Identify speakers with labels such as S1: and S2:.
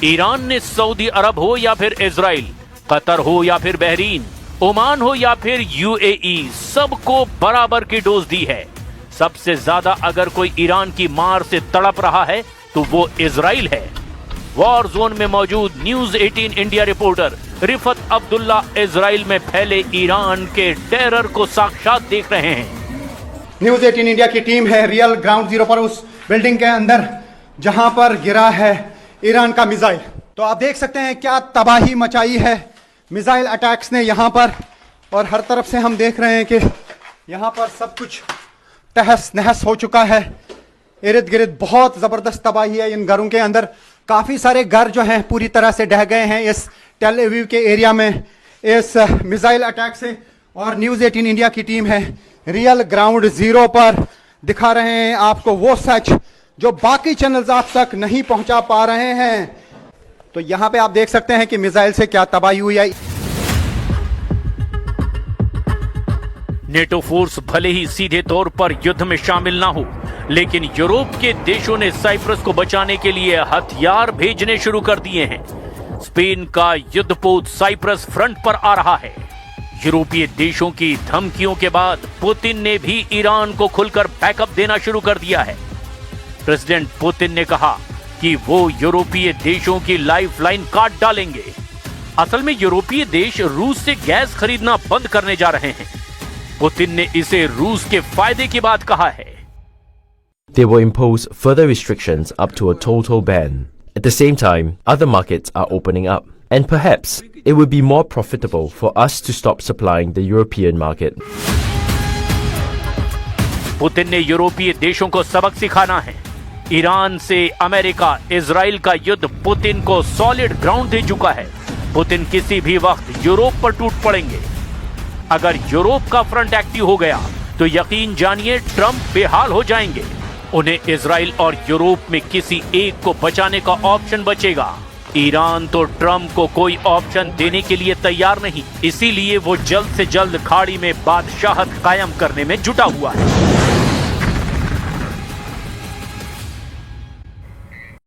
S1: Iran ने Saudi अरब हो या फिर इजराइल, कतर हो या फिर बहरीन, ओमान हो या फिर यूएई, सबको बराबर की डोज दी है। सबसे ज्यादा अगर कोई ईरान की मार से तड़प रहा है तो वो इजराइल है। वॉर जोन में मौजूद news 18 India reporter Rifat Abdullah Israel में फैले ईरान के टेरर को साक्षात देख रहे हैं।
S2: न्यूज 18 इंडिया की टीम है रियल ग्राउंड जीरो पर, उस बिल्डिंग के अंदर जहां पर गिरा है ईरान का मिसाइल। तो आप देख सकते हैं क्या तबाही मचाई है मिसाइल अटैक्स ने यहां पर, और हर तरफ से हम देख रहे हैं कि यहां पर सब कुछ तहस नहस हो चुका है। इर्द गिर्द बहुत जबरदस्त तबाही है इन घरों के अंदर। काफी सारे घर जो हैं पूरी तरह से ढह गए हैं इस टेल अवीव के एरिया में इस मिसाइल अटैक से। और न्यूज 18 इंडिया की टीम है रियल ग्राउंड जीरो पर, दिखा रहे हैं आपको वो सच जो बाकी चैनल्स आप तक नहीं पहुंचा पा रहे हैं। तो यहां पे आप देख सकते हैं कि मिसाइल से क्या तबाही हुई है।
S1: नेटो फोर्स भले ही सीधे तौर पर युद्ध में शामिल ना हो, लेकिन यूरोप के देशों ने साइप्रस को बचाने के लिए हथियार भेजने शुरू कर दिए हैं। स्पेन का युद्धपोत साइप्रस फ्रंट पर आ रहा है। यूरोपीय देशों की धमकियों के बाद पुतिन ने भी ईरान को खुलकर बैकअप देना शुरू कर दिया है। प्रेसिडेंट पुतिन ने कहा कि वो यूरोपीय देशों की लाइफलाइन काट डालेंगे। असल में यूरोपीय देश रूस से गैस खरीदना बंद करने जा रहे हैं। पुतिन ने इसे रूस के फायदे की बात कहा है।
S3: They will impose further restrictions up to a total ban. At the same time, other markets are opening up, and perhaps it would be more profitable for us to stop supplying the European market.
S1: Putin ने यूरोपीय देशों को सबक सिखाना है। Iran से America Israel का युद्ध पुतिन को सॉलिड ग्राउंड दे चुका है। पुतिन किसी भी वक्त यूरोप पर टूट पड़ेंगे। अगर यूरोप का फ्रंट एक्टिव हो गया तो यकीन जानिए ट्रंप बेहाल हो जाएंगे। उन्हें इजराइल और यूरोप में किसी एक को बचाने का ऑप्शन बचेगा। ईरान तो ट्रंप को कोई ऑप्शन देने के लिए तैयार नहीं, इसीलिए वो जल्द से जल्द खाड़ी में बादशाहत कायम करने में जुटा हुआ है।